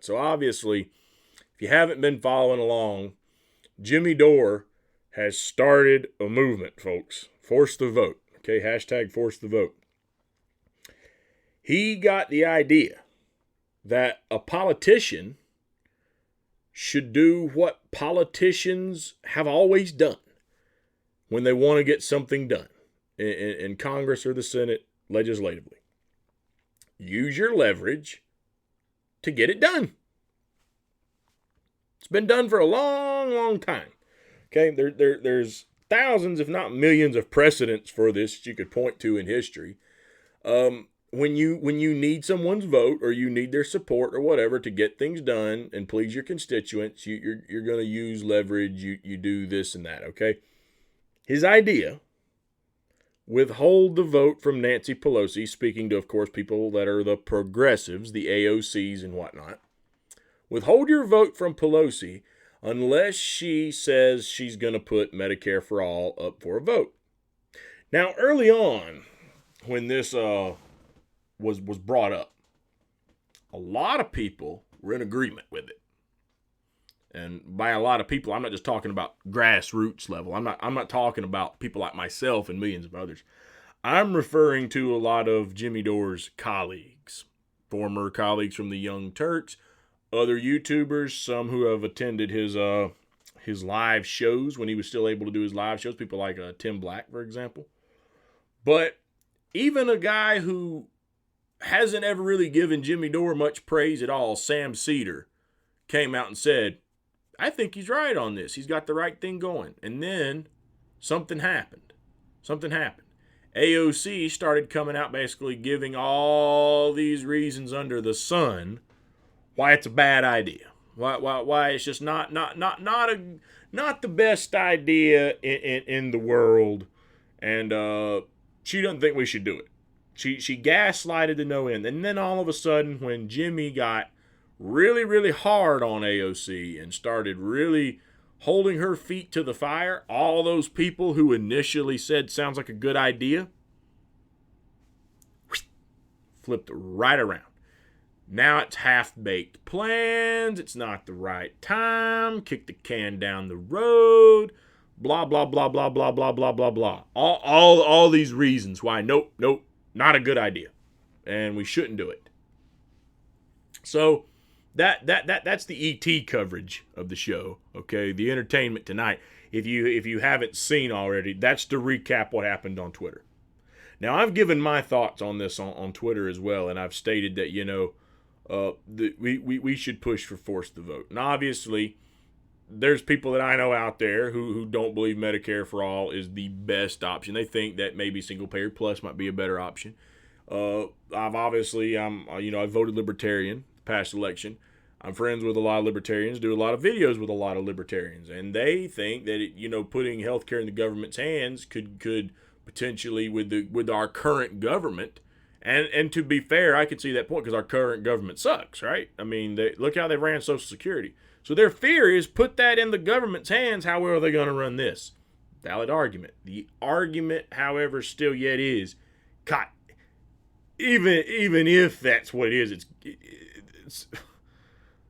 whatnot. So obviously, if you haven't been following along, Jimmy Dore has started a movement, folks. Force the vote. Okay, hashtag force the vote. He got the idea that a politician should do what politicians have always done when they want to get something done in Congress or the Senate legislatively. Use your leverage to get it done. It's been done for a long, long time. Okay, there's thousands, if not millions, of precedents for this that you could point to in history. When you need someone's vote or you need their support or whatever to get things done and please your constituents, you're going to use leverage. You do this and that. Okay, his idea: withhold the vote from Nancy Pelosi. Speaking to, of course, people that are the progressives, the AOCs and whatnot. Withhold your vote from Pelosi unless she says she's going to put Medicare for all up for a vote. Now, early on, when this was brought up, a lot of people were in agreement with it. And by a lot of people, I'm not just talking about grassroots level. I'm not talking about people like myself and millions of others. I'm referring to a lot of Jimmy Dore's colleagues, former colleagues from the Young Turks, other YouTubers, some who have attended his live shows when he was still able to do his live shows, people like Tim Black, for example. But even a guy who hasn't ever really given Jimmy Dore much praise at all, Sam Cedar, came out and said, I think he's right on this. He's got the right thing going. And then something happened. AOC started coming out basically giving all these reasons under the sun why it's a bad idea. Why it's just not the best idea in the world. And she doesn't think we should do it. She gaslighted to no end. And then all of a sudden, when Jimmy got really, really hard on AOC and started really holding her feet to the fire, all those people who initially said sounds like a good idea flipped right around. Now it's half-baked plans. It's not the right time. Kick the can down the road. Blah, blah, blah, blah, blah, blah, blah, blah, blah. All these reasons why nope, not a good idea. And we shouldn't do it. So that's the ET coverage of the show. Okay, the entertainment tonight. If you haven't seen already, that's to recap what happened on Twitter. Now, I've given my thoughts on this on Twitter as well, and I've stated that, we should push for force the vote. And obviously, there's people that I know out there who don't believe Medicare for all is the best option. They think that maybe single payer plus might be a better option. I voted Libertarian past election. I'm friends with a lot of Libertarians, do a lot of videos with a lot of Libertarians, and they think that putting healthcare in the government's hands could potentially with our current government. And to be fair, I could see that point because our current government sucks, right? I mean, look how they ran Social Security. So their fear is put that in the government's hands. How are they going to run this? Valid argument. The argument, however, still yet is, God, even if that's what it is, it's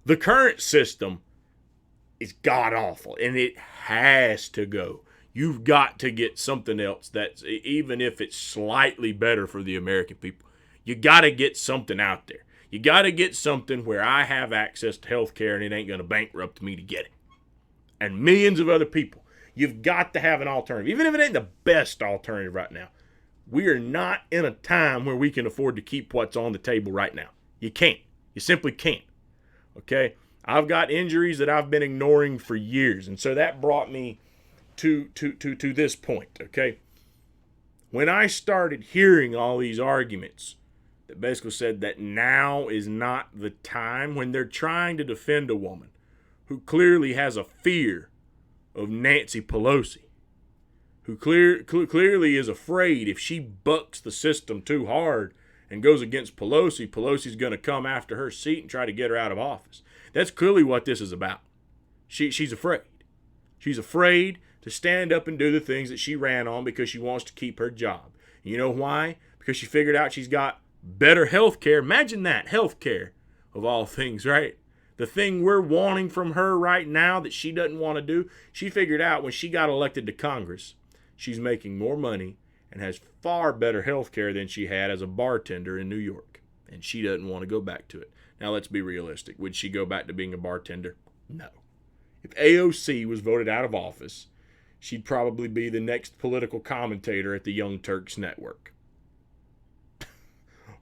the current system is god awful, and it has to go. You've got to get something else that's, even if it's slightly better for the American people, you got to get something out there. You got to get something where I have access to health care and it ain't going to bankrupt me to get it. And millions of other people. You've got to have an alternative. Even if it ain't the best alternative right now. We are not in a time where we can afford to keep what's on the table right now. You can't. You simply can't. Okay? I've got injuries that I've been ignoring for years. And so that brought me to this point, okay? When I started hearing all these arguments that basically said that now is not the time, when they're trying to defend a woman who clearly has a fear of Nancy Pelosi, who clearly is afraid if she bucks the system too hard and goes against Pelosi, Pelosi's going to come after her seat and try to get her out of office. That's clearly what this is about. She's afraid. She's afraid to stand up and do the things that she ran on because she wants to keep her job. You know why? Because she figured out she's got better health care. Imagine that, health care of all things, right? The thing we're wanting from her right now that she doesn't want to do, she figured out when she got elected to Congress, she's making more money and has far better health care than she had as a bartender in New York. And she doesn't want to go back to it. Now, let's be realistic. Would she go back to being a bartender? No. If AOC was voted out of office, she'd probably be the next political commentator at the Young Turks Network.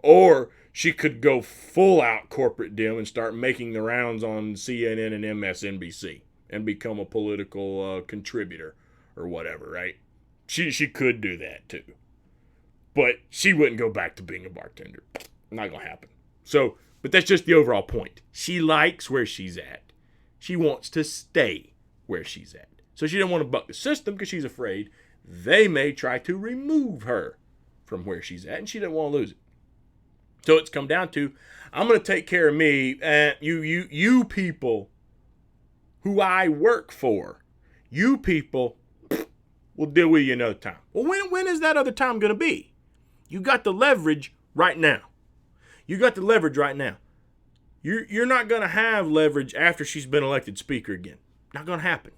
Or she could go full out corporate dim and start making the rounds on CNN and MSNBC and become a political contributor or whatever, right? She could do that too. But she wouldn't go back to being a bartender. Not going to happen. So, but that's just the overall point. She likes where she's at. She wants to stay where she's at. So she doesn't want to buck the system because she's afraid they may try to remove her from where she's at, and she doesn't want to lose it. So it's come down to, I'm going to take care of me, and you people who I work for, you people, we'll deal with you another time. Well, when is that other time going to be? You got the leverage right now. You got the leverage right now. You're not going to have leverage after she's been elected speaker again. Not going to happen.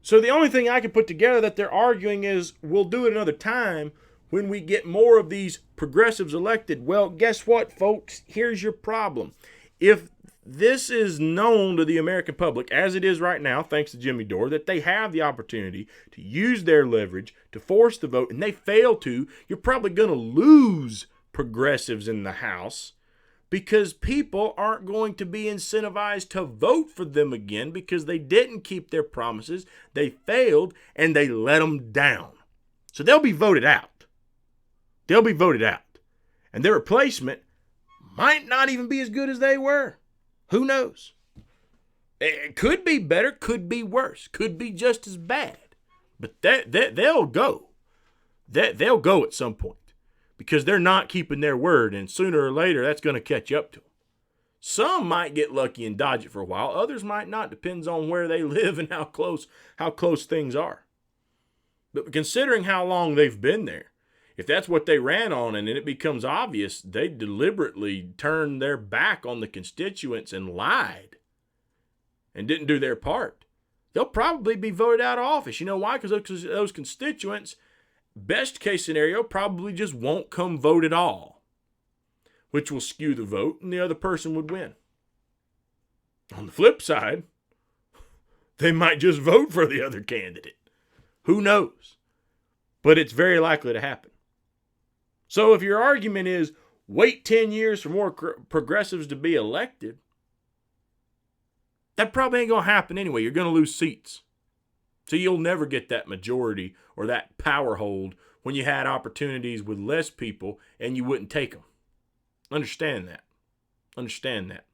So the only thing I can put together that they're arguing is we'll do it another time when we get more of these progressives elected. Well, guess what, folks? Here's your problem. If this is known to the American public, as it is right now, thanks to Jimmy Dore, that they have the opportunity to use their leverage to force the vote, and they fail to, you're probably going to lose progressives in the House because people aren't going to be incentivized to vote for them again because they didn't keep their promises, they failed, and they let them down. So they'll be voted out. They'll be voted out. And their replacement might not even be as good as they were. Who knows? It could be better, could be worse, could be just as bad. But they'll go. They'll go at some point because they're not keeping their word, and sooner or later that's going to catch up to them. Some might get lucky and dodge it for a while. Others might not. Depends on where they live and how close things are. But considering how long they've been there, if that's what they ran on and then it becomes obvious they deliberately turned their back on the constituents and lied and didn't do their part, they'll probably be voted out of office. You know why? Because those constituents, best case scenario, probably just won't come vote at all, which will skew the vote and the other person would win. On the flip side, they might just vote for the other candidate. Who knows? But it's very likely to happen. So if your argument is wait 10 years for more progressives to be elected, that probably ain't going to happen anyway. You're going to lose seats. So you'll never get that majority or that power hold when you had opportunities with less people and you wouldn't take them. Understand that. Understand that.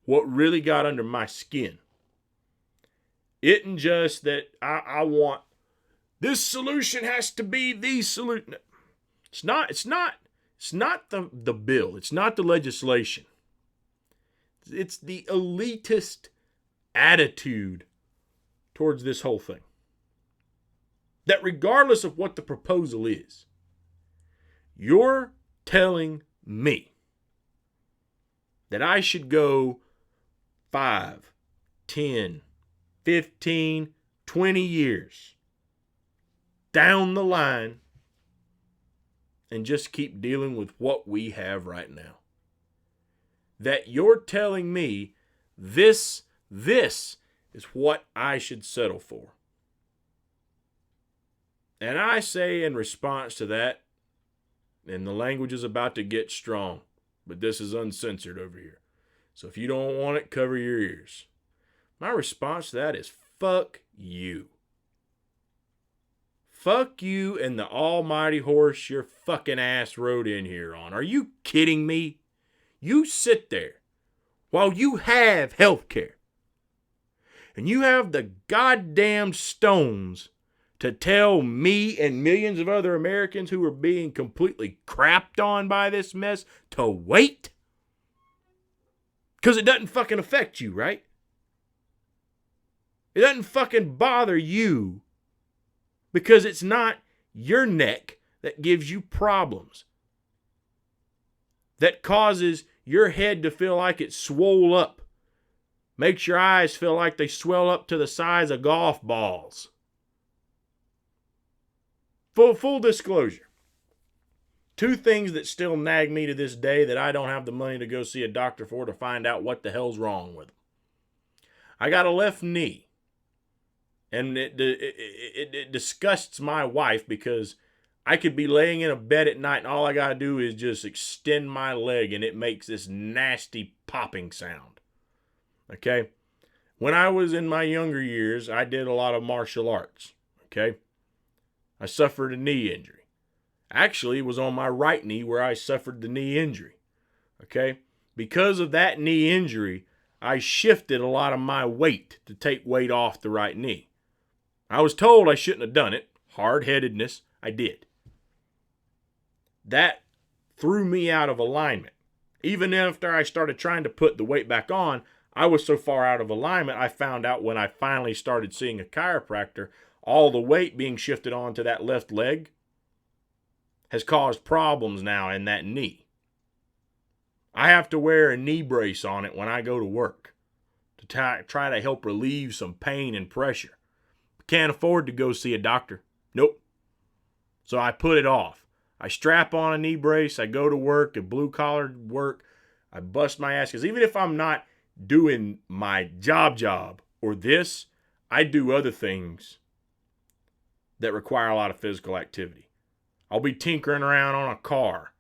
What really got under my skin isn't just that I want this solution has to be the solution. It's not the bill. It's not the legislation. It's the elitist attitude towards this whole thing. That regardless of what the proposal is, you're telling me that I should go 5, 10, 15, 20 years down the line and just keep dealing with what we have right now. That you're telling me this is what I should settle for. And I say in response to that, and the language is about to get strong, but this is uncensored over here. So if you don't want it, cover your ears. My response to that is fuck you. Fuck you and the almighty horse your fucking ass rode in here on. Are you kidding me? You sit there while you have health care and you have the goddamn stones to tell me and millions of other Americans who are being completely crapped on by this mess to wait? Because it doesn't fucking affect you, right? It doesn't fucking bother you because it's not your neck that gives you problems, that causes your head to feel like it's swole up. Makes your eyes feel like they swell up to the size of golf balls. Full disclosure. Two things that still nag me to this day that I don't have the money to go see a doctor for to find out what the hell's wrong with them. I got a left knee. And it disgusts my wife because I could be laying in a bed at night and all I got to do is just extend my leg and it makes this nasty popping sound. Okay? When I was in my younger years, I did a lot of martial arts. Okay? I suffered a knee injury. Actually, it was on my right knee where I suffered the knee injury. Okay? Because of that knee injury, I shifted a lot of my weight to take weight off the right knee. I was told I shouldn't have done it. Hard-headedness. I did. That threw me out of alignment. Even after I started trying to put the weight back on, I was so far out of alignment, I found out when I finally started seeing a chiropractor, all the weight being shifted onto that left leg has caused problems now in that knee. I have to wear a knee brace on it when I go to work to try to help relieve some pain and pressure. Can't afford to go see a doctor. Nope. So I put it off. I strap on a knee brace. I go to work, a blue-collar work. I bust my ass. Because even if I'm not doing my job or this, I do other things that require a lot of physical activity. I'll be tinkering around on a car,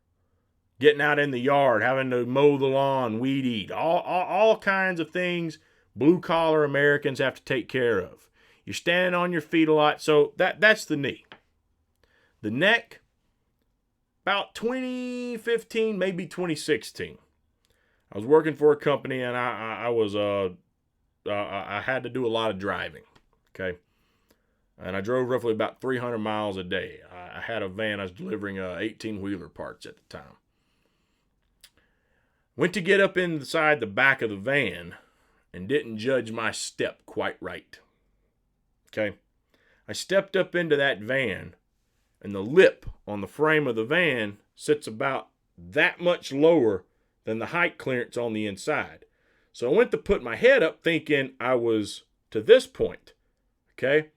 getting out in the yard, having to mow the lawn, weed eat, all kinds of things blue-collar Americans have to take care of. You're standing on your feet a lot, so that's the knee. The neck, about 2015, maybe 2016. I was working for a company, and I had to do a lot of driving, okay? And I drove roughly about 300 miles a day. I had a van. I was delivering 18-wheeler parts at the time. Went to get up inside the back of the van and didn't judge my step quite right. Okay? I stepped up into that van, and the lip on the frame of the van sits about that much lower than the height clearance on the inside. So I went to put my head up thinking I was to this point. Okay?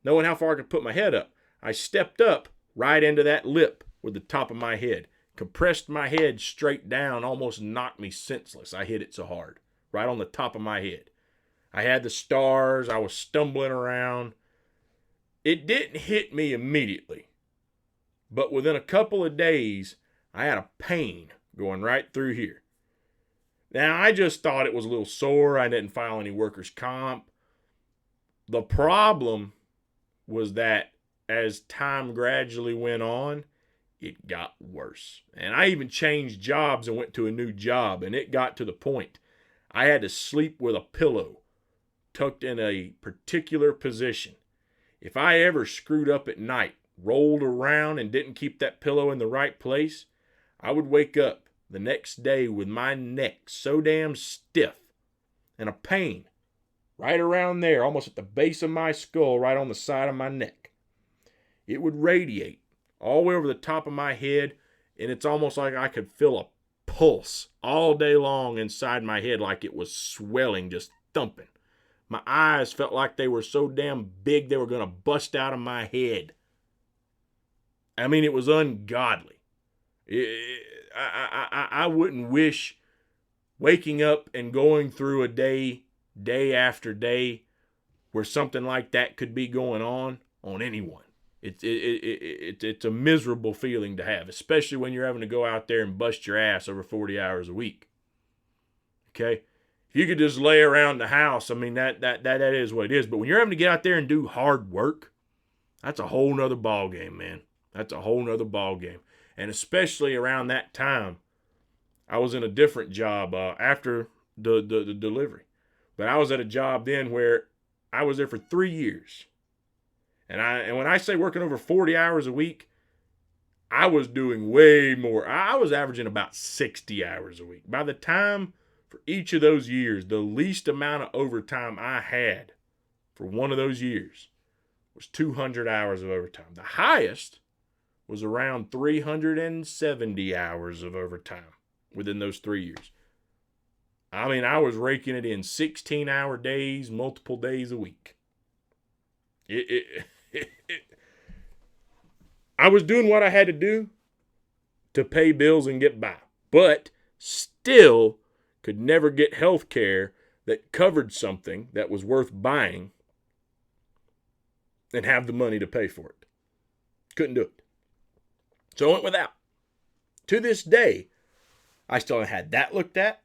Knowing how far I could put my head up. I stepped up right into that lip with the top of my head. Compressed my head straight down, almost knocked me senseless. I hit it so hard. Right on the top of my head. I had the stars. I was stumbling around. It didn't hit me immediately. But within a couple of days, I had a pain going right through here. Now, I just thought it was a little sore. I didn't file any workers' comp. The problem was that as time gradually went on, it got worse. And I even changed jobs and went to a new job, and it got to the point I had to sleep with a pillow tucked in a particular position. If I ever screwed up at night, rolled around, and didn't keep that pillow in the right place, I would wake up the next day with my neck so damn stiff and a pain right around there, almost at the base of my skull, right on the side of my neck. It would radiate all the way over the top of my head, and it's almost like I could feel a pulse all day long inside my head, like it was swelling, just thumping. My eyes felt like they were so damn big they were going to bust out of my head. I mean, it was ungodly. I wouldn't wish waking up and going through a day after day where something like that could be going on anyone. It's a miserable feeling to have, especially when you're having to go out there and bust your ass over 40 hours a week. Okay? If you could just lay around the house, I mean, that is what it is. But when you're having to get out there and do hard work, that's a whole nother ball game, man. That's a whole nother ball game. And especially around that time, I was in a different job after the delivery. But I was at a job then where I was there for 3 years. And when I say working over 40 hours a week, I was doing way more. I was averaging about 60 hours a week. By the time for each of those years, the least amount of overtime I had for one of those years was 200 hours of overtime. The highest was around 370 hours of overtime. within those 3 years. I mean, I was raking it in 16-hour days, multiple days a week. I was doing what I had to do to pay bills and get by, but still could never get health care that covered something that was worth buying and have the money to pay for it. Couldn't do it. So I went without. To this day, I still haven't had that looked at.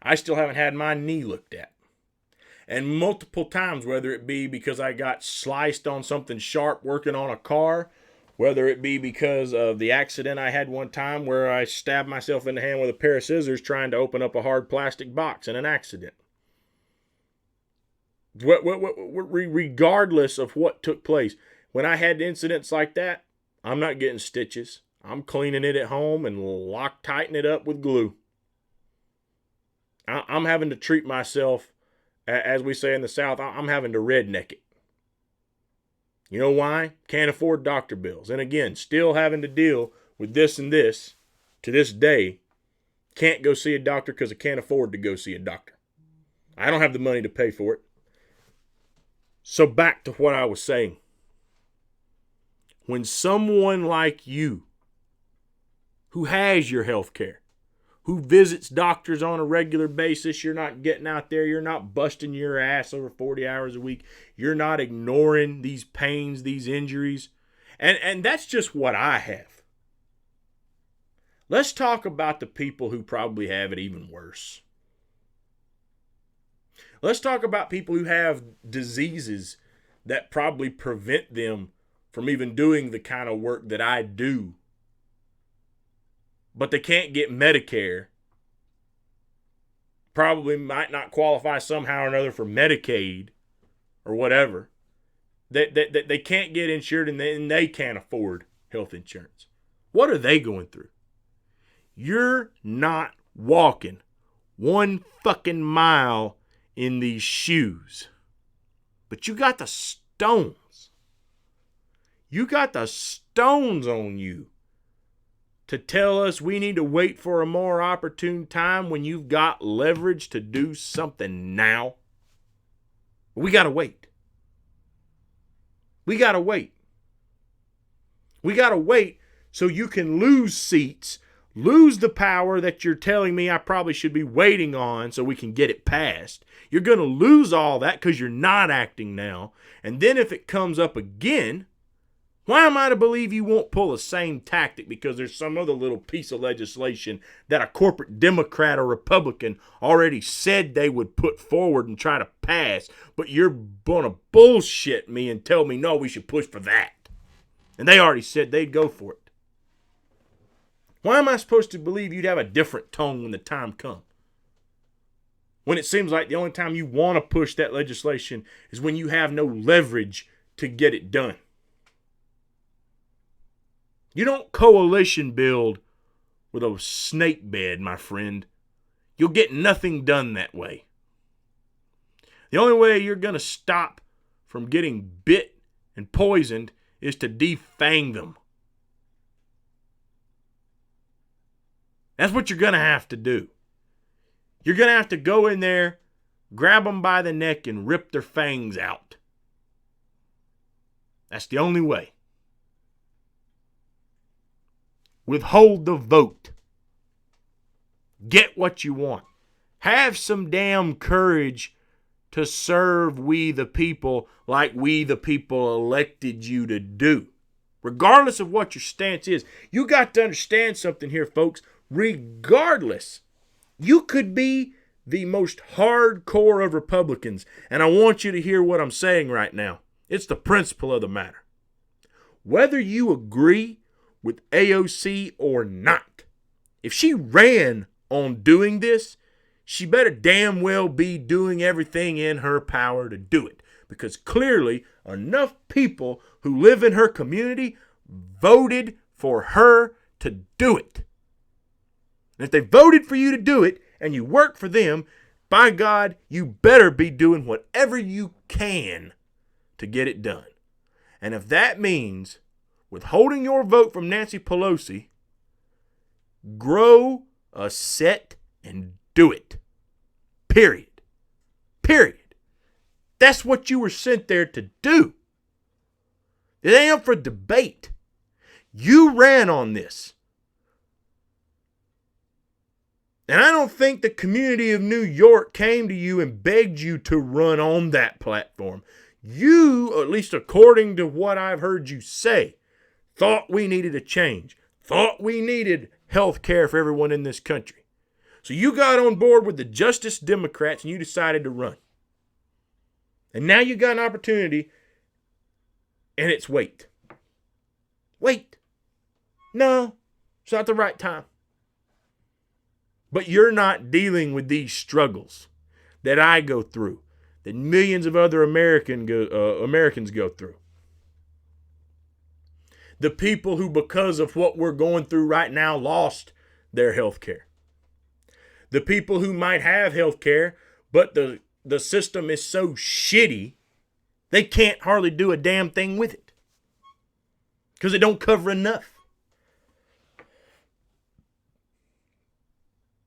I still haven't had my knee looked at. And multiple times, whether it be because I got sliced on something sharp working on a car, whether it be because of the accident I had one time where I stabbed myself in the hand with a pair of scissors trying to open up a hard plastic box in an accident. Regardless of what took place, when I had incidents like that, I'm not getting stitches. I'm cleaning it at home and Loctiting it up with glue. I'm having to treat myself, as we say in the South, I'm having to redneck it. You know why? Can't afford doctor bills. And again, still having to deal with this and this to this day. Can't go see a doctor because I can't afford to go see a doctor. I don't have the money to pay for it. So back to what I was saying. When someone like you, who has your health care, who visits doctors on a regular basis, you're not getting out there, you're not busting your ass over 40 hours a week, you're not ignoring these pains, these injuries, and that's just what I have. Let's talk about the people who probably have it even worse. Let's talk about people who have diseases that probably prevent them from even doing the kind of work that I do. But they can't get Medicare. Probably might not qualify somehow or another for Medicaid or whatever. They can't get insured and they can't afford health insurance. What are they going through? You're not walking 1 fucking mile in these shoes. But you got the stones. You got the stones on you to tell us we need to wait for a more opportune time when you've got leverage to do something now. We got to wait. We got to wait. We got to wait so you can lose seats, lose the power that you're telling me I probably should be waiting on so we can get it passed. You're going to lose all that because you're not acting now. And then if it comes up again, why am I to believe you won't pull the same tactic because there's some other little piece of legislation that a corporate Democrat or Republican already said they would put forward and try to pass, but you're going to bullshit me and tell me, no, we should push for that. And they already said they'd go for it. Why am I supposed to believe you'd have a different tone when the time comes? When it seems like the only time you want to push that legislation is when you have no leverage to get it done. You don't coalition build with a snake bed, my friend. You'll get nothing done that way. The only way you're going to stop from getting bit and poisoned is to defang them. That's what you're going to have to do. You're going to have to go in there, grab them by the neck, and rip their fangs out. That's the only way. Withhold the vote. Get what you want. Have some damn courage to serve we the people like we the people elected you to do. Regardless of what your stance is. You got to understand something here, folks. Regardless, you could be the most hardcore of Republicans. And I want you to hear what I'm saying right now. It's the principle of the matter. Whether you agree with AOC or not, if she ran on doing this, she better damn well be doing everything in her power to do it. Because clearly enough people who live in her community voted for her to do it. And if they voted for you to do it and you work for them, by God, you better be doing whatever you can to get it done. And if that means withholding your vote from Nancy Pelosi, Grow a set and do it. Period. Period. That's what you were sent there to do. It ain't up for debate. You ran on this. And I don't think the community of New York came to you and begged you to run on that platform. You, at least according to what I've heard you say, thought we needed a change. Thought we needed health care for everyone in this country. So you got on board with the Justice Democrats and you decided to run. And now you got an opportunity and it's wait. Wait. No, it's not the right time. But you're not dealing with these struggles that I go through, that millions of other Americans go through. The people who, because of what we're going through right now, lost their health care. The people who might have health care, but the system is so shitty, they can't hardly do a damn thing with it. Because it don't cover enough.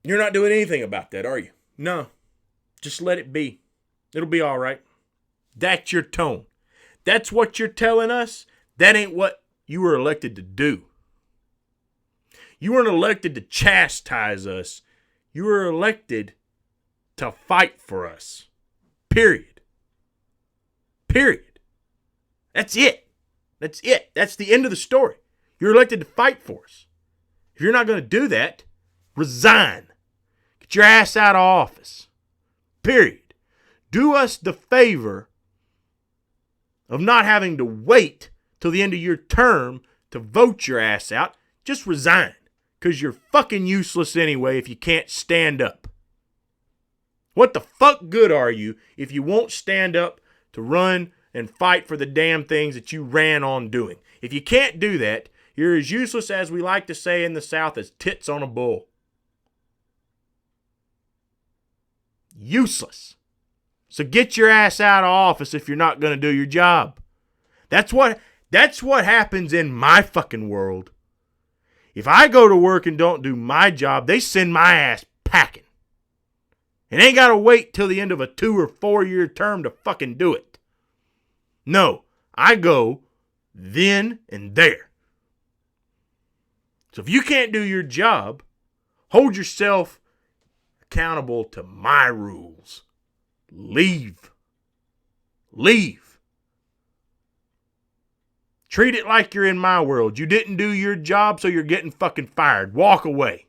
You're not doing anything about that, are you? No. Just let it be. It'll be all right. That's your tone. That's what you're telling us. That ain't what you were elected to do. You weren't elected to chastise us. You were elected to fight for us. Period. Period. That's it. That's it. That's the end of the story. You're elected to fight for us. If you're not going to do that, resign. Get your ass out of office. Period. Do us the favor of not having to wait till the end of your term to vote your ass out. Just resign. Because you're fucking useless anyway if you can't stand up. What the fuck good are you if you won't stand up to run and fight for the damn things that you ran on doing? If you can't do that, you're as useless as we like to say in the South as tits on a bull. Useless. So get your ass out of office if you're not going to do your job. That's what happens in my fucking world. If I go to work and don't do my job, they send my ass packing. And ain't got to wait till the end of a 2 or 4 year term to fucking do it. No, I go then and there. So if you can't do your job, hold yourself accountable to my rules. Leave. Leave. Treat it like you're in my world. You didn't do your job, so you're getting fucking fired. Walk away.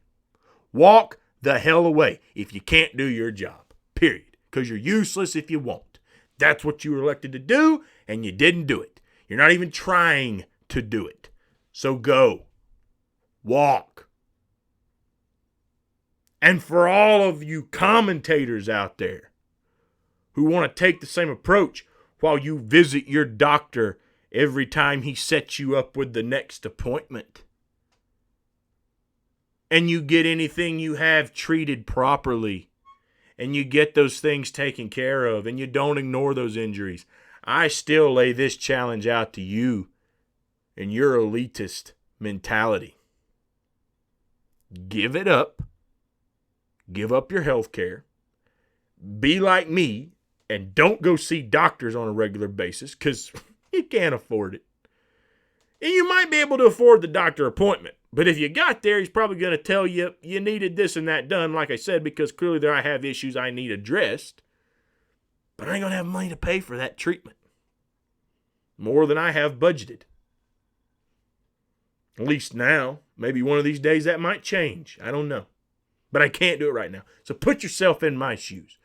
Walk the hell away if you can't do your job. Period. Because you're useless if you won't. That's what you were elected to do, and you didn't do it. You're not even trying to do it. So go. Walk. And for all of you commentators out there who want to take the same approach while you visit your doctor every time he sets you up with the next appointment, and you get anything you have treated properly, and you get those things taken care of, and you don't ignore those injuries, I still lay this challenge out to you and your elitist mentality. Give it up. Give up your health care. Be like me and don't go see doctors on a regular basis because you can't afford it. And you might be able to afford the doctor appointment. But if you got there, he's probably going to tell you you needed this and that done, like I said, because clearly there I have issues I need addressed. But I ain't going to have money to pay for that treatment. More than I have budgeted. At least now. Maybe one of these days that might change. I don't know. But I can't do it right now. So put yourself in my shoes.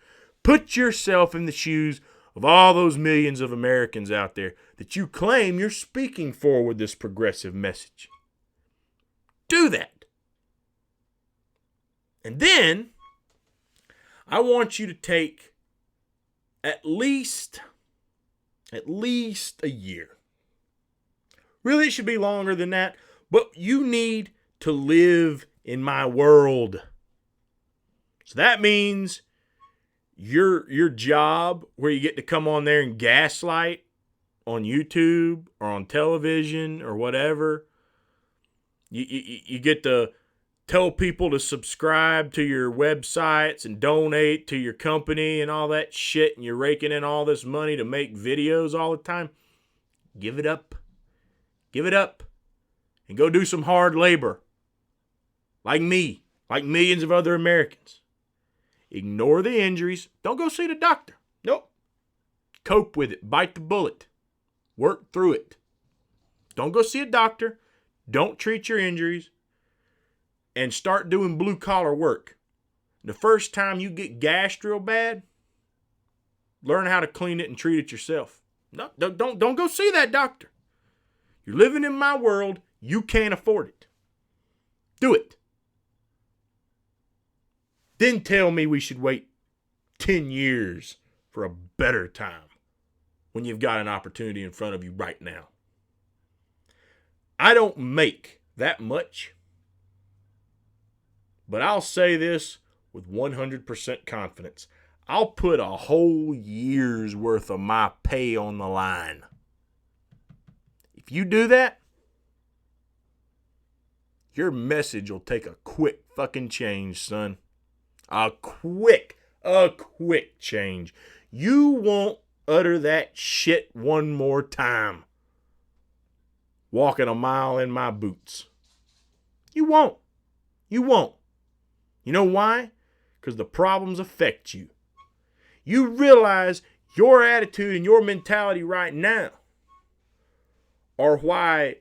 Put yourself in the shoes of all those millions of Americans out there that you claim you're speaking for with this progressive message. Do that. And then I want you to take at least a year. Really, it should be longer than that, but you need to live in my world. So that means your job where you get to come on there and gaslight on YouTube or on television or whatever. You get to tell people to subscribe to your websites and donate to your company and all that shit, and you're raking in all this money to make videos all the time, give it up. Give it up. And go do some hard labor. Like me. Like millions of other Americans. Ignore the injuries. Don't go see the doctor. Nope. Cope with it. Bite the bullet. Work through it. Don't go see a doctor. Don't treat your injuries. And start doing blue collar work. The first time you get gashed real bad, learn how to clean it and treat it yourself. No, don't go see that doctor. You're living in my world. You can't afford it. Do it. Then tell me we should wait 10 years for a better time when you've got an opportunity in front of you right now. I don't make that much, but I'll say this with 100% confidence. I'll put a whole year's worth of my pay on the line. If you do that, your message will take a quick fucking change, son. A quick change. You won't utter that shit one more time. Walking a mile in my boots. You won't. You won't. You know why? Because the problems affect you. You realize your attitude and your mentality right now are why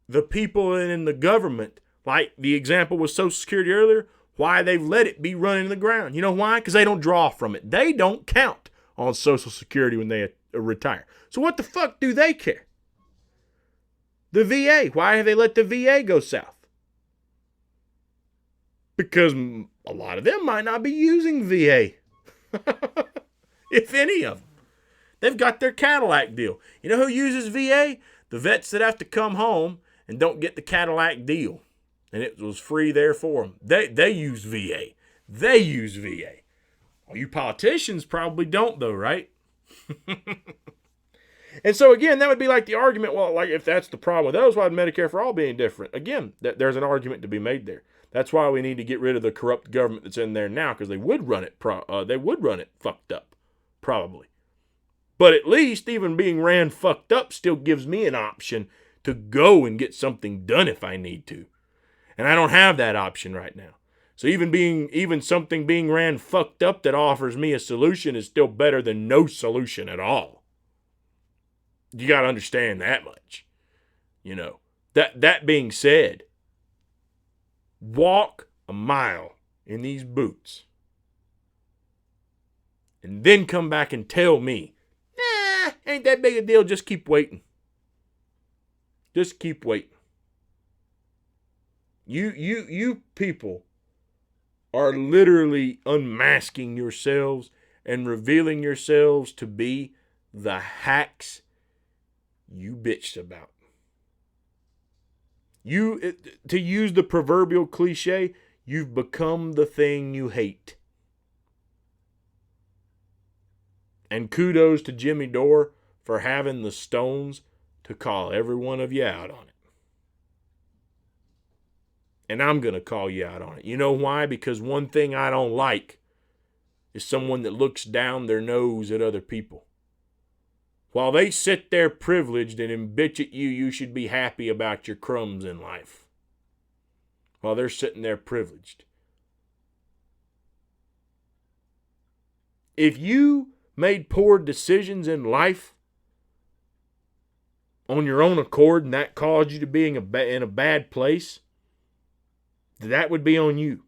the people in the government, like the example with Social Security earlier, why they've let it be running in the ground. You know why? Because they don't draw from it. They don't count on Social Security when they retire. So what the fuck do they care? The VA. Why have they let the VA go south? Because a lot of them might not be using VA. If any of them. They've got their Cadillac deal. You know who uses VA? The vets that have to come home and don't get the Cadillac deal. And it was free there for them. They use VA. They use VA. Well, you politicians probably don't though, right? And so again, that would be like the argument, well, like if that's the problem with those, why would Medicare for all being different? Again, there's an argument to be made there. That's why we need to get rid of the corrupt government that's in there now, because they would run it fucked up, probably. But at least even being ran fucked up still gives me an option to go and get something done if I need to. And I don't have that option right now. So even something being ran fucked up that offers me a solution is still better than no solution at all. You got to understand that much. You know, that being said, walk a mile in these boots and then come back and tell me, ain't that big a deal. Just keep waiting. Just keep waiting. You people are literally unmasking yourselves and revealing yourselves to be the hacks you bitched about. To use the proverbial cliche, you've become the thing you hate. And kudos to Jimmy Dore for having the stones to call every one of you out on it. And I'm going to call you out on it. You know why? Because one thing I don't like is someone that looks down their nose at other people. While they sit there privileged and bitch at you, you should be happy about your crumbs in life. While they're sitting there privileged. If you made poor decisions in life on your own accord and that caused you to be in a bad place, that would be on you.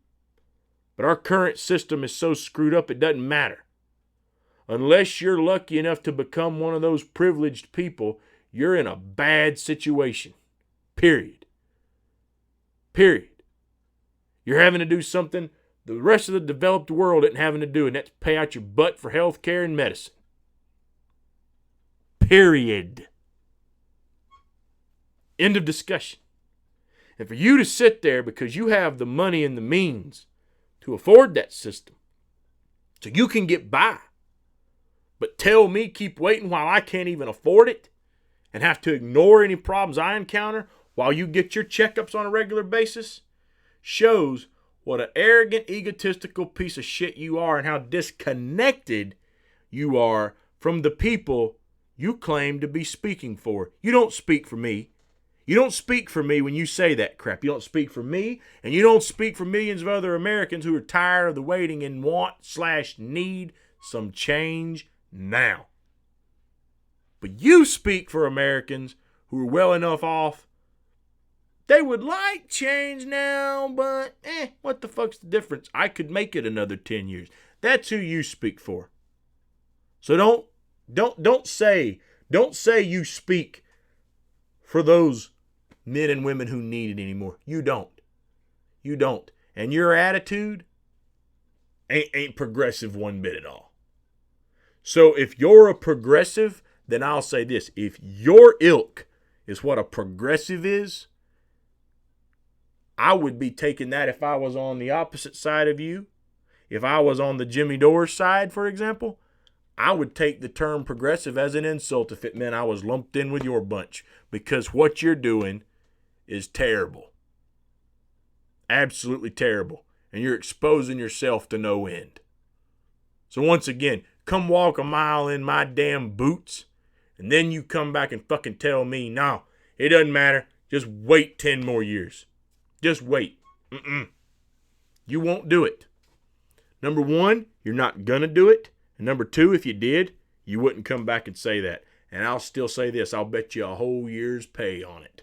But our current system is so screwed up it doesn't matter. Unless you're lucky enough to become one of those privileged people, you're in a bad situation. Period. You're having to do something the rest of the developed world isn't having to do, and that's pay out your butt for health care and medicine. Period. End of discussion. And for you to sit there because you have the money and the means to afford that system so you can get by, but tell me keep waiting while I can't even afford it and have to ignore any problems I encounter while you get your checkups on a regular basis, shows what an arrogant, egotistical piece of shit you are and how disconnected you are from the people you claim to be speaking for. You don't speak for me. You don't speak for me when you say that crap. You don't speak for me, and you don't speak for millions of other Americans who are tired of the waiting and want/need some change now. But you speak for Americans who are well enough off. They would like change now, but what the fuck's the difference? I could make it another 10 years. That's who you speak for. So don't say you speak for those men and women who need it anymore. You don't. You don't. And your attitude ain't progressive one bit at all. So if you're a progressive, then I'll say this. If your ilk is what a progressive is, I would be taking that if I was on the opposite side of you. If I was on the Jimmy Dore side, for example, I would take the term progressive as an insult if it meant I was lumped in with your bunch, because what you're doing is terrible. Absolutely terrible. And you're exposing yourself to no end. So once again, come walk a mile in my damn boots, and then you come back and fucking tell me, no, it doesn't matter. Just wait 10 more years. Just wait. You won't do it. Number one, you're not gonna do it. And number two, if you did, you wouldn't come back and say that. And I'll still say this, I'll bet you a whole year's pay on it.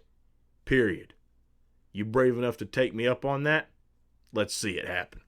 Period. You brave enough to take me up on that? Let's see it happen.